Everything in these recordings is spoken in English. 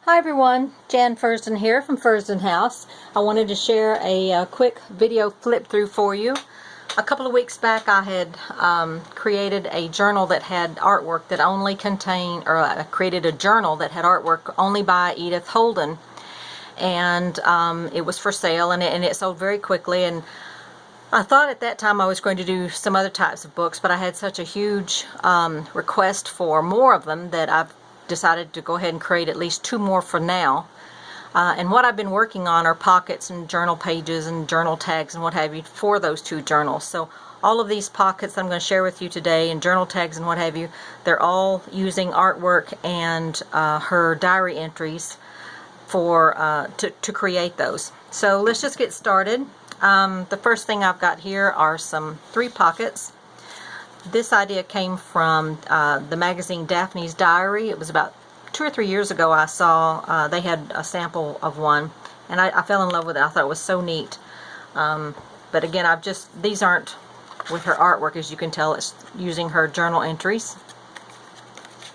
Hi everyone, Jan Fursden here from Fursden House. I wanted to share a quick video flip through for you. A couple of weeks back I had created a journal that had artwork that only contained, or created a journal that had artwork only by Edith Holden. And it was for sale, and it sold very quickly. And I thought at that time I was going to do some other types of books, but I had such a huge request for more of them that I've decided to go ahead and create at least 2 more for now. And what I've been working on are pockets and journal pages and journal tags and what have you for those 2 journals. So all of these pockets that I'm going to share with you today and journal tags and what have you, they're all using artwork and her diary entries for to create those. So let's just get started. The first thing I've got here are some 3 pockets. This idea came from the magazine Daphne's Diary. It was about 2 or 3 years ago I saw they had a sample of one, and I fell in love with it. I thought it was so neat. But again, these aren't with her artwork. As you can tell, it's using her journal entries.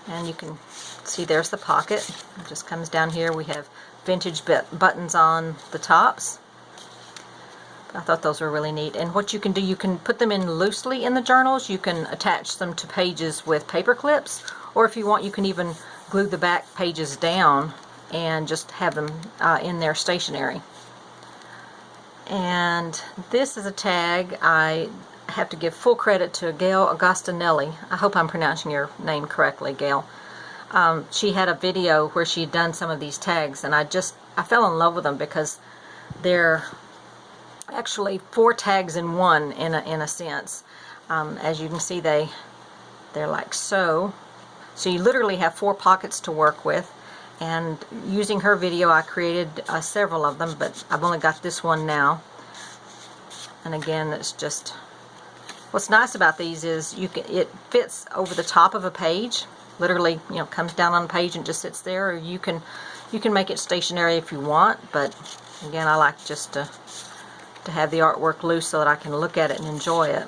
And you can see there's the pocket. It just comes down here. We have vintage buttons on the tops. I thought those were really neat. And what you can do, you can put them in loosely in the journals. You can attach them to pages with paper clips, or if you want, you can even glue the back pages down and just have them in there stationary. And this is a tag. I have to give full credit to Gayle Agnostinelli. I hope I'm pronouncing your name correctly, Gayle. She had a video where she had done some of these tags, and I fell in love with them because they're actually 4 tags in one in a sense. As you can see, they're like so. So you literally have 4 pockets to work with. And using her video, I created several of them, but I've only got this one now. And again, it's just what's nice about these is it fits over the top of a page. Literally, comes down on a page and just sits there. Or you can make it stationary if you want. But again, I like just to have the artwork loose so that I can look at it and enjoy it.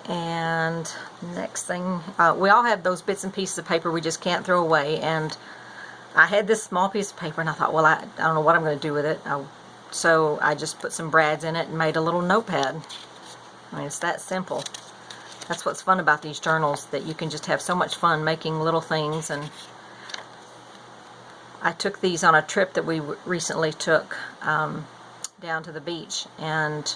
And next thing, we all have those bits and pieces of paper we just can't throw away, and I had this small piece of paper and I thought, well, I don't know what I'm going to do with it. So I just put some brads in it and made a little notepad. I mean, it's that simple. That's what's fun about these journals, that you can just have so much fun making little things. And I took these on a trip that we recently took down to the beach, and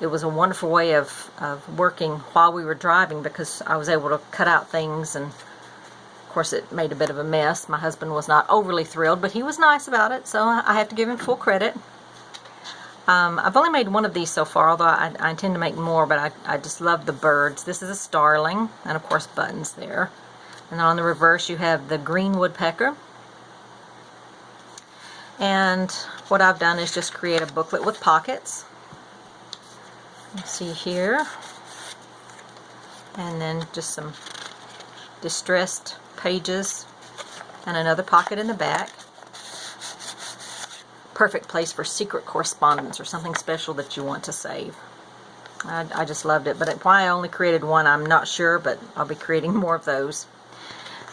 it was a wonderful way of working while we were driving, because I was able to cut out things, and of course it made a bit of a mess. My husband was not overly thrilled, but he was nice about it, so I have to give him full credit. I've only made 1 of these so far, although I intend to make more, but I just love the birds. This is a starling, and of course buttons there. And then on the reverse you have the green woodpecker. And what I've done is just create a booklet with pockets. You see here. And then just some distressed pages and another pocket in the back. Perfect place for secret correspondence or something special that you want to save. I just loved it. But why I only created 1, I'm not sure, but I'll be creating more of those.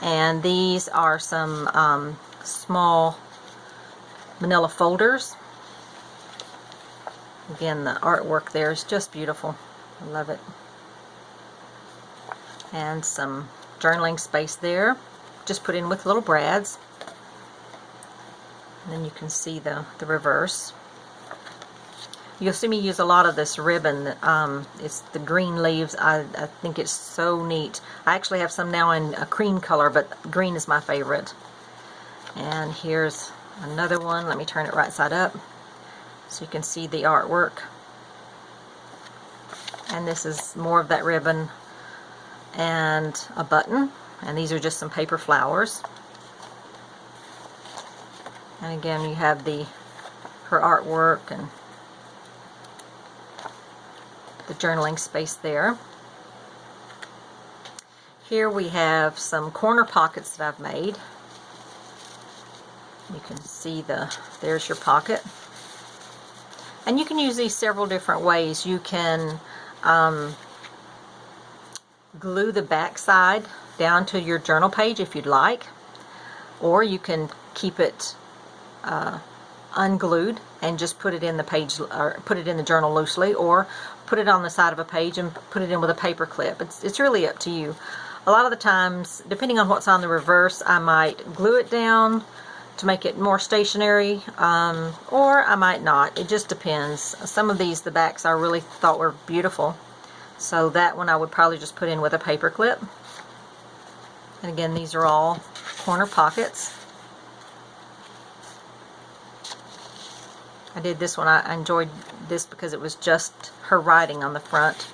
And these are some small manila folders. Again, the artwork there is just beautiful. I love it. And some journaling space there, just put in with little brads. And then you can see the reverse. You'll see me use a lot of this ribbon. It's the green leaves. I think it's so neat. I actually have some now in a cream color, but green is my favorite. And here's another one. Let me turn it right side up so you can see the artwork. And this is more of that ribbon and a button. And these are just some paper flowers. And again, you have her artwork and the journaling space there. Here we have some corner pockets that I've made. You can see there's your pocket. And you can use these several different ways. You can glue the back side down to your journal page if you'd like, or you can keep it unglued and just put it in the page, or put it in the journal loosely, or put it on the side of a page and put it in with a paper clip. It's really up to you. A lot of the times, depending on what's on the reverse, I might glue it down to make it more stationary, or I might not. It just depends. Some of these, the backs, I really thought were beautiful, so that one I would probably just put in with a paper clip. And again, these are all corner pockets. I did this one. I enjoyed this because it was just her writing on the front.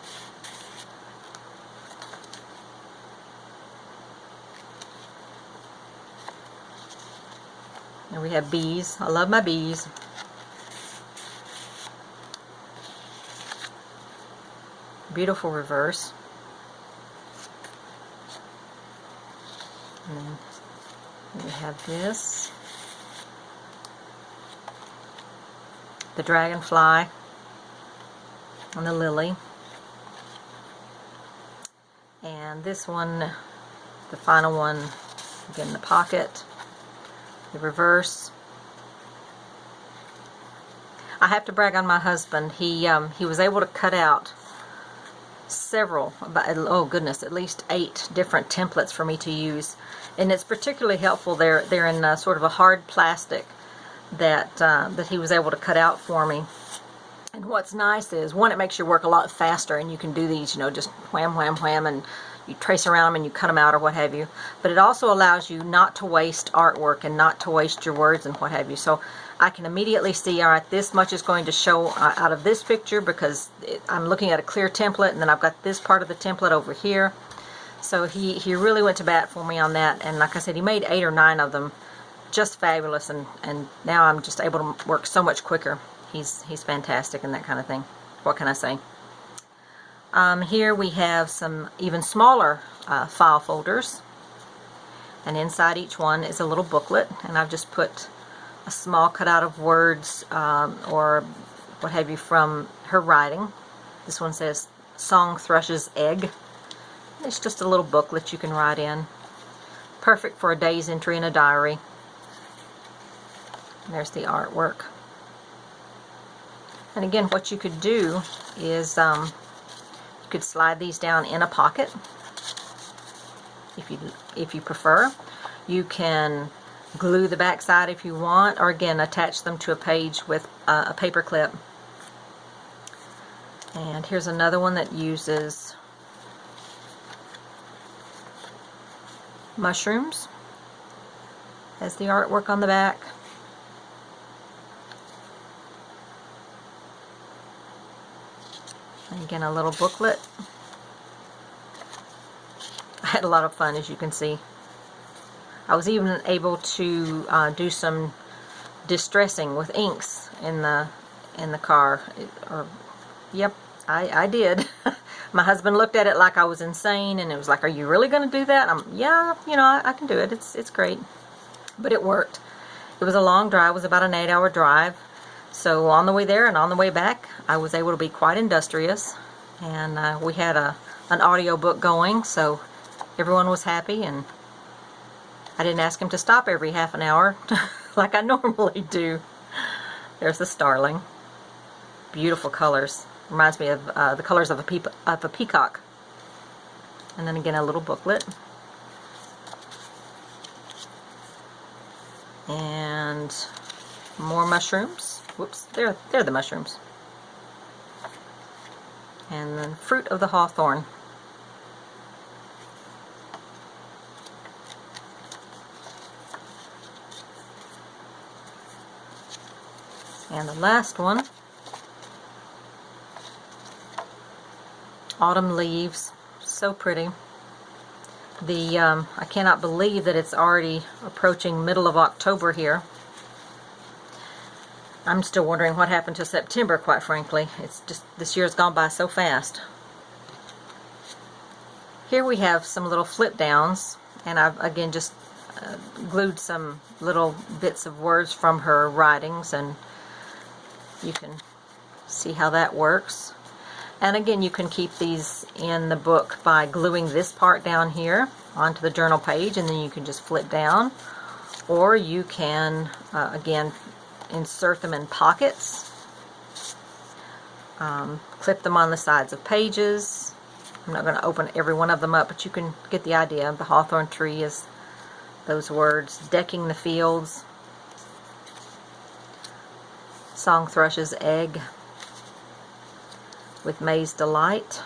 And we have bees. I love my bees. Beautiful reverse. And then we have this. The dragonfly and the lily. And this one, the final one, again, the pocket. The reverse. I have to brag on my husband. He was able to cut out several, oh goodness, at least 8 different templates for me to use, and it's particularly helpful. They're in sort of a hard plastic that he was able to cut out for me. And what's nice is, one, it makes your work a lot faster, and you can do these, just wham, wham, wham, and you trace around them and you cut them out or what have you. But it also allows you not to waste artwork and not to waste your words and what have you. So I can immediately see, all right, this much is going to show out of this picture because I'm looking at a clear template, and then I've got this part of the template over here. So he really went to bat for me on that, and like I said, he made 8 or 9 of them just fabulous, and now I'm just able to work so much quicker. He's fantastic and that kind of thing. What can I say? Here we have some even smaller file folders, and inside each one is a little booklet, and I've just put a small cutout of words or what have you from her writing. This one says Song Thrush's Egg. It's just a little booklet you can write in. Perfect for a day's entry in a diary. And there's the artwork. And again, what you could do is you could slide these down in a pocket if you prefer. You can glue the back side if you want, or again attach them to a page with a paper clip. And here's another one that uses mushrooms as the artwork on the back. And again, a little booklet. I had a lot of fun, as you can see. I was even able to do some distressing with inks in the car. Yep, I did. My husband looked at it like I was insane, and it was like, "Are you really going to do that?" Yeah, I can do it. It's great. But it worked. It was a long drive. It was about an 8-hour drive. So on the way there and on the way back, I was able to be quite industrious, and we had an audio book going, so everyone was happy, and I didn't ask him to stop every half an hour like I normally do. There's the starling. Beautiful colors. Reminds me of the colors of a peacock. And then again, a little booklet. And more mushrooms. Whoops, they're the mushrooms. And then fruit of the hawthorn. And the last one, autumn leaves. So pretty. I cannot believe that it's already approaching middle of October here. I'm still wondering what happened to September, quite frankly. It's just, this year's gone by so fast. Here we have some little flip downs, and I've again just glued some little bits of words from her writings, and you can see how that works. And again, you can keep these in the book by gluing this part down here onto the journal page, and then you can just flip down. Or you can, again, insert them in pockets, clip them on the sides of pages. I'm not going to open every one of them up, but you can get the idea. The hawthorn tree is those words. Decking the fields. Song thrush's egg. With May's delight.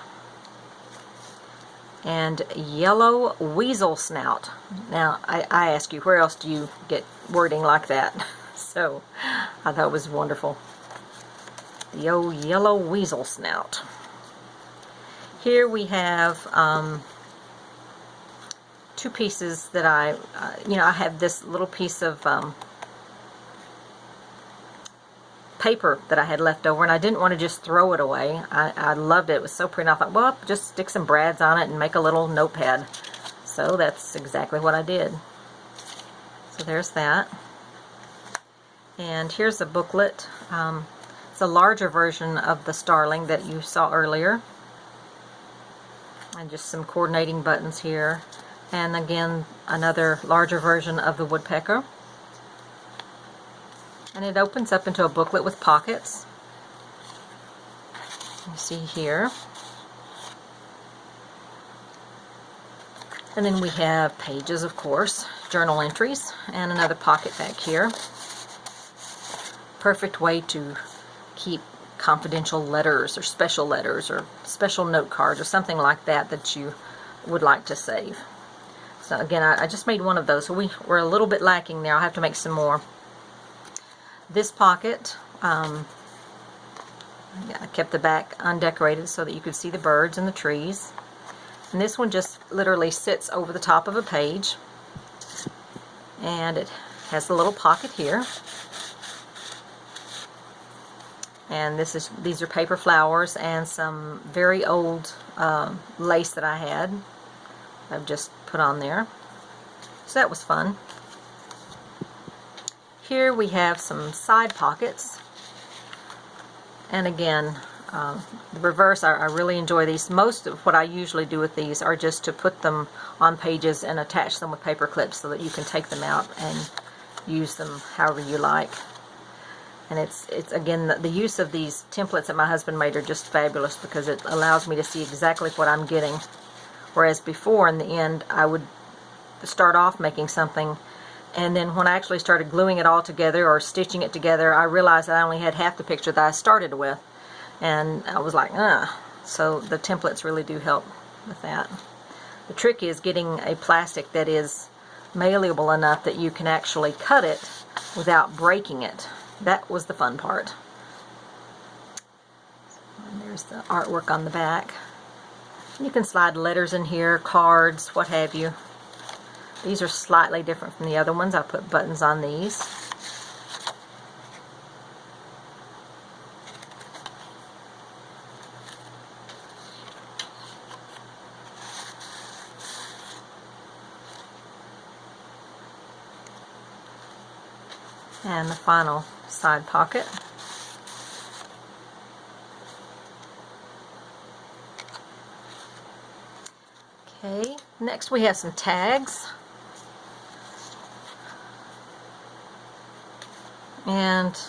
And yellow weasel snout. Now, I ask you, where else do you get wording like that? So, I thought it was wonderful. The old yellow weasel snout. Here we have two pieces that I have this little piece of paper that I had left over, and I didn't want to just throw it away. I loved it. It was so pretty. I thought, well, just stick some brads on it and make a little notepad. So that's exactly what I did. So there's that. And here's a booklet. It's a larger version of the starling that you saw earlier. And just some coordinating buttons here. And again, another larger version of the woodpecker. And it opens up into a booklet with pockets. You see here. And then we have pages, of course, journal entries, and another pocket back here. Perfect way to keep confidential letters or special note cards or something like that that you would like to save. So again, I just made one of those, so we're a little bit lacking there. I'll have to make some more. This pocket, I kept the back undecorated so that you could see the birds and the trees. And this one just literally sits over the top of a page. And it has a little pocket here. And these are paper flowers and some very old lace that I had. I've just put on there. So that was fun. Here we have some side pockets. And again, the reverse, I really enjoy these. Most of what I usually do with these are just to put them on pages and attach them with paper clips so that you can take them out and use them however you like. And it's again, the use of these templates that my husband made are just fabulous because it allows me to see exactly what I'm getting. Whereas before, in the end, I would start off making something, and then when I actually started gluing it all together or stitching it together, I realized that I only had half the picture that I started with. And I was like, So the templates really do help with that. The trick is getting a plastic that is malleable enough that you can actually cut it without breaking it. That was the fun part. And there's the artwork on the back. You can slide letters in here, cards, what have you. These are slightly different from the other ones. I put buttons on these. And the final side pocket. Okay, next we have some tags. And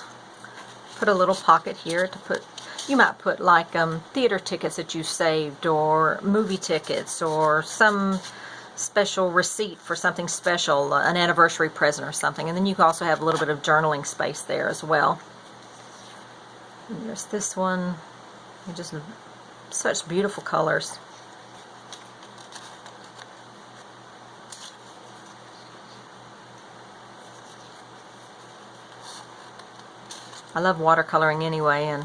put a little pocket here to put, you might put like theater tickets that you saved, or movie tickets, or some special receipt for something special, an anniversary present or something. And then you can also have a little bit of journaling space there as well. And there's this one. Just such beautiful colors. I love watercoloring anyway, and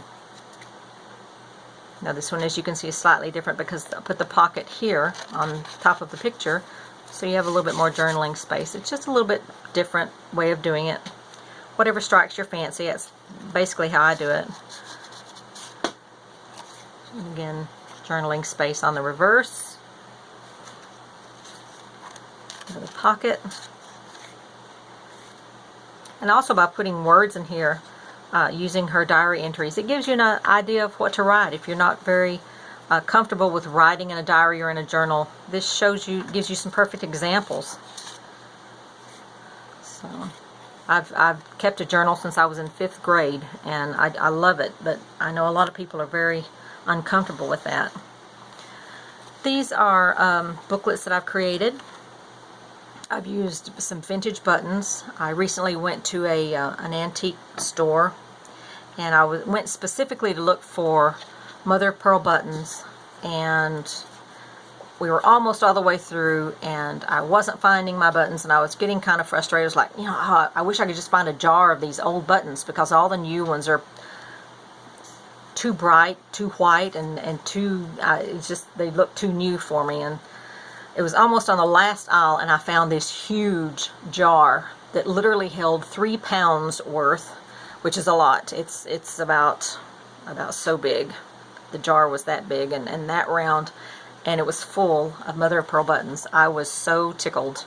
now this one, as you can see, is slightly different because I put the pocket here on top of the picture, so you have a little bit more journaling space. It's just a little bit different way of doing it. Whatever strikes your fancy, that's basically how I do it. And again, journaling space on the reverse. Another pocket. And also by putting words in here, using her diary entries, it gives you an idea of what to write. If you're not very comfortable with writing in a diary or in a journal, this gives you some perfect examples. So I've kept a journal since I was in 5th grade, and I love it, but I know a lot of people are very uncomfortable with that. These are booklets that I've created. I've used some vintage buttons. I recently went to an antique store, and I went specifically to look for mother of pearl buttons, and we were almost all the way through, and I wasn't finding my buttons, and I was getting kind of frustrated. I was like, you know, I wish I could just find a jar of these old buttons, because all the new ones are too bright, too white, and too, it's just, they look too new for me. And it was almost on the last aisle, and I found this huge jar that literally held 3 pounds worth, which is a lot. It's about so big. The jar was that big and that round, and it was full of mother of pearl buttons. I was so tickled.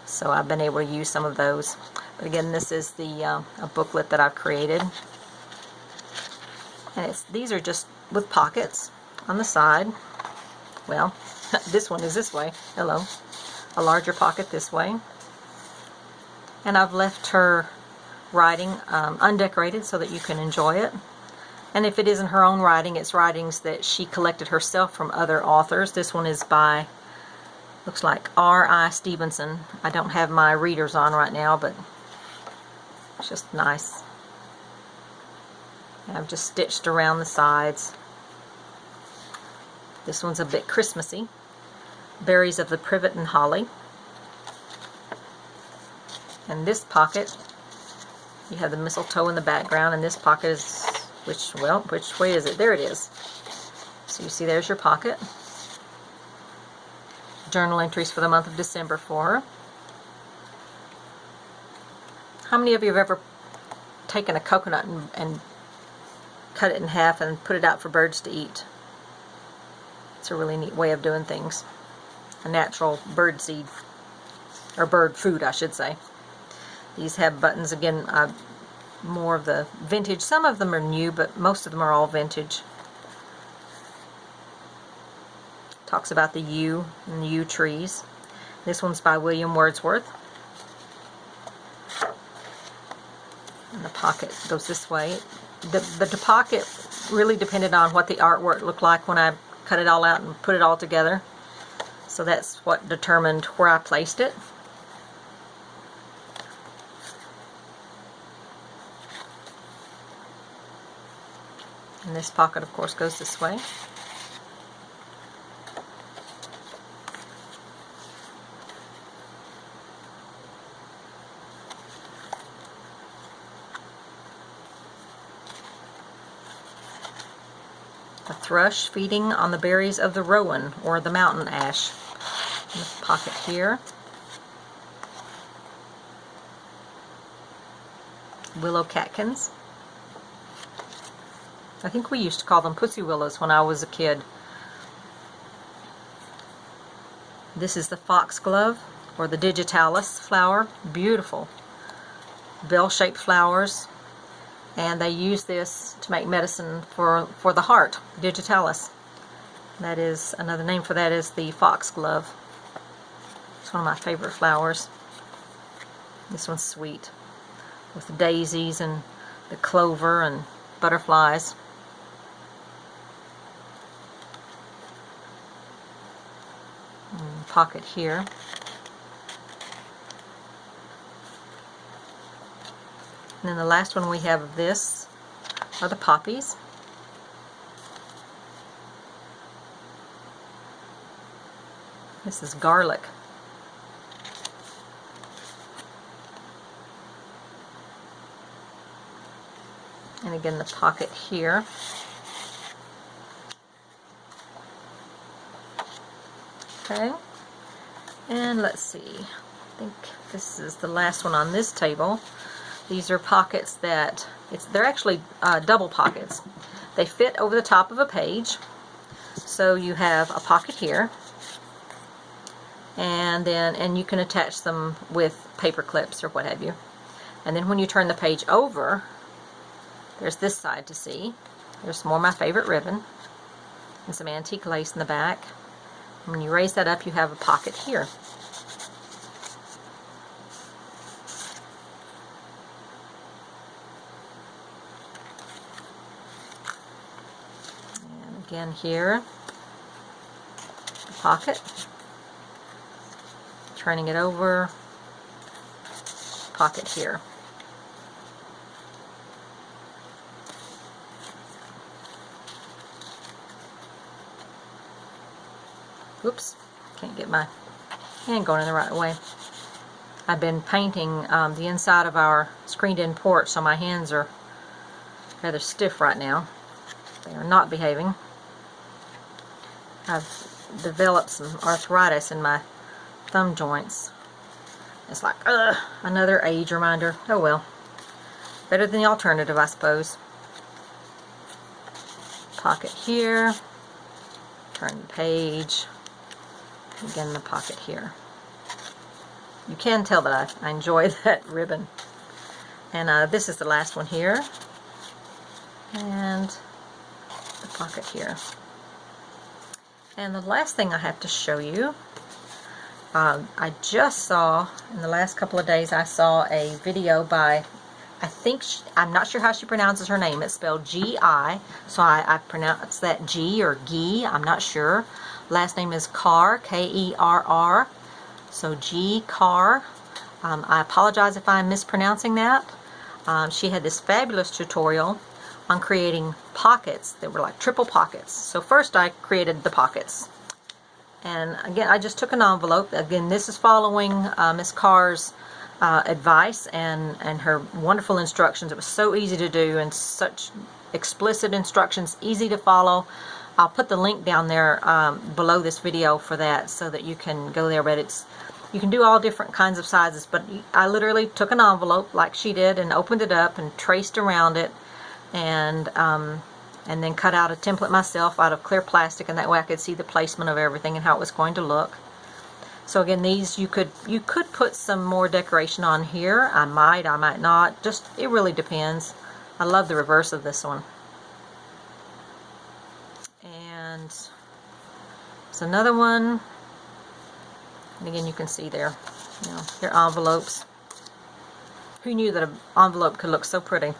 So I've been able to use some of those. But again, this is a booklet that I've created, and these are just with pockets on the side. Well, this one is this way. Hello. A larger pocket this way. And I've left her writing undecorated so that you can enjoy it. And if it isn't her own writing, it's writings that she collected herself from other authors. This one is by, looks like R.I. Stevenson. I don't have my readers on right now, but it's just nice. And I've just stitched around the sides. This one's a bit Christmassy. Berries of the Privet and Holly. And this pocket, you have the mistletoe in the background, and this pocket is, which way is it? There it is. So you see there's your pocket. Journal entries for the month of December for her. How many of you have ever taken a coconut and cut it in half and put it out for birds to eat? It's a really neat way of doing things. A natural bird seed, or bird food, I should say. These have buttons, again, more of the vintage. Some of them are new, but most of them are all vintage. Talks about the yew and the yew trees. This one's by William Wordsworth. And the pocket goes this way. The pocket really depended on what the artwork looked like when I cut it all out and put it all together. So that's what determined where I placed it. And this pocket, of course, goes this way. A thrush feeding on the berries of the rowan, or the mountain ash. In this pocket here. Willow catkins. I think we used to call them pussy willows when I was a kid. This is the foxglove, or the digitalis flower. Beautiful. Bell-shaped flowers. And they use this to make medicine for the heart, digitalis. That is, another name for that is the foxglove. It's one of my favorite flowers. This one's sweet, with the daisies and the clover and butterflies. And pocket here. And then the last one we have of this are the poppies. This is garlic. And again, the pocket here. Okay. And let's see. I think this is the last one on this table. These are pockets that, they're actually double pockets. They fit over the top of a page. So you have a pocket here. And you can attach them with paper clips or what have you. And then when you turn the page over, there's this side to see. There's more of my favorite ribbon. and some antique lace in the back. When you raise that up, you have a pocket here. And again here, the pocket. Turning it over, pocket here. Oops, can't get my hand going in the right way. I've been painting the inside of our screened-in porch, so my hands are rather stiff right now. They are not behaving. I've developed some arthritis in my thumb joints. It's like, another age reminder. Oh well. Better than the alternative, I suppose. Pocket here. Turn the page. Again, the pocket here. You can tell that I enjoy that ribbon. And this is the last one here. And the pocket here. And the last thing I have to show you, I just saw, in the last couple of days, I saw a video by, I'm not sure how she pronounces her name. It's spelled G-I, so I pronounce that G or Gee, I'm not sure. Last name is Carr, K-E-R-R, so G. Carr. I apologize if I'm mispronouncing that. She had this fabulous tutorial on creating pockets that were like triple pockets. So first I created the pockets. And again, I just took an envelope. Again, this is following Miss Carr's advice and her wonderful instructions. It was so easy to do and such explicit instructions, easy to follow. I'll put the link down there below this video for that so that you can go there. But you can do all different kinds of sizes. But I literally took an envelope like she did and opened it up and traced around it, and then cut out a template myself out of clear plastic, and that way I could see the placement of everything and how it was going to look. So again, these you could put some more decoration on here. I might not. Just, it really depends. I love the reverse of this one. And there's another one. And again, you can see there, they're envelopes. Who knew that an envelope could look so pretty?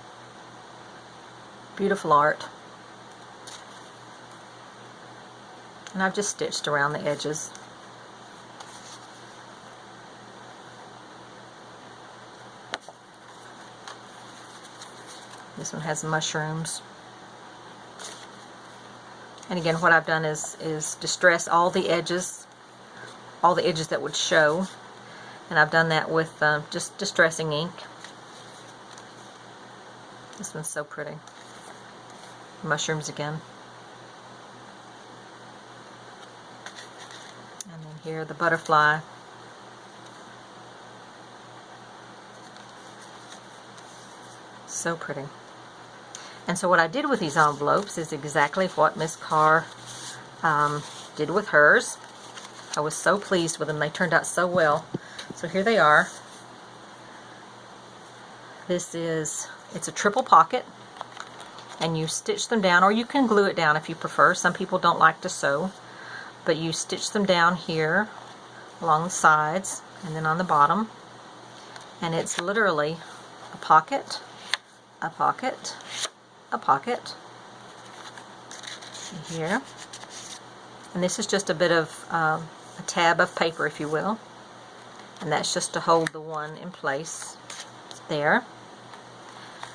Beautiful art. And I've just stitched around the edges. This one has mushrooms. And again, what I've done is distress all the edges that would show. And I've done that with just distressing ink. This one's so pretty. Mushrooms again. And then here, the butterfly. So pretty. And so what I did with these envelopes is exactly what Miss Carr did with hers. I was so pleased with them. They turned out so well. So here they are. It's a triple pocket, and you stitch them down, or you can glue it down if you prefer. Some people don't like to sew, but you stitch them down here along the sides and then on the bottom, and it's literally a pocket, a pocket, a pocket here, and this is just a bit of a tab of paper, if you will, and that's just to hold the one in place there.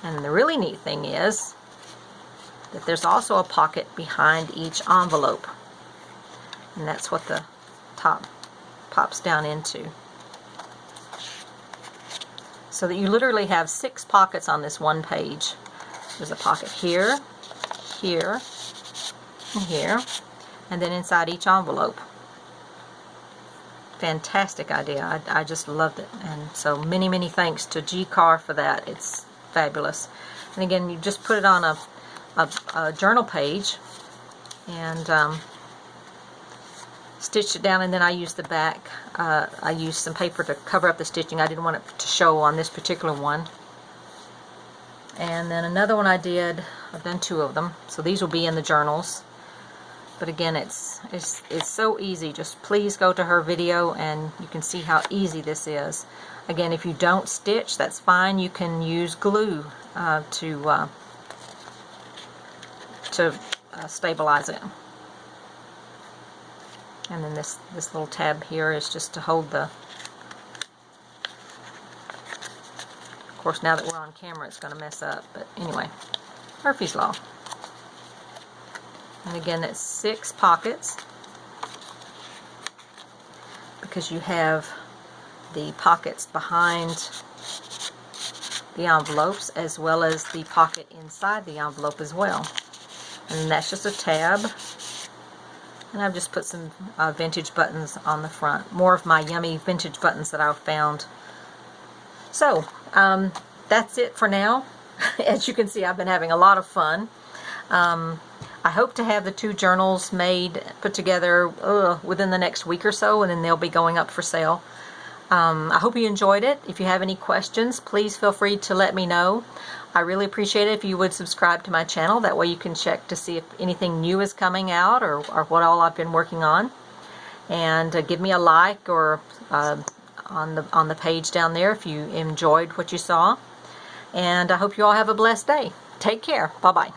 And the really neat thing is that there's also a pocket behind each envelope, and that's what the top pops down into, so that you literally have 6 pockets on this one page. There's a pocket here, here, and here, and then inside each envelope. Fantastic idea. I just loved it, and so many thanks to G. Carr for that. It's fabulous. And again, you just put it on a journal page and stitched it down, and then I used the back. I used some paper to cover up the stitching. I didn't want it to show on this particular one. And then another one I've done 2 of them, so these will be in the journals. But again, it's so easy. Just please go to her video and you can see how easy this is. Again, if you don't stitch, that's fine. You can use glue to stabilize it. And then this little tab here is just to hold the... Of course, now that we're on camera, it's going to mess up. But anyway, Murphy's Law. And again, that's 6 pockets, because you have the pockets behind the envelopes as well as the pocket inside the envelope as well. And that's just a tab. And I've just put some vintage buttons on the front. More of my yummy vintage buttons that I've found. So, that's it for now. As you can see, I've been having a lot of fun. I hope to have the 2 journals put together within the next week or so, and then they'll be going up for sale. I hope you enjoyed it. If you have any questions, please feel free to let me know. I really appreciate it if you would subscribe to my channel. That way you can check to see if anything new is coming out or what all I've been working on. And give me a like or on the page down there if you enjoyed what you saw. And I hope you all have a blessed day. Take care. Bye-bye.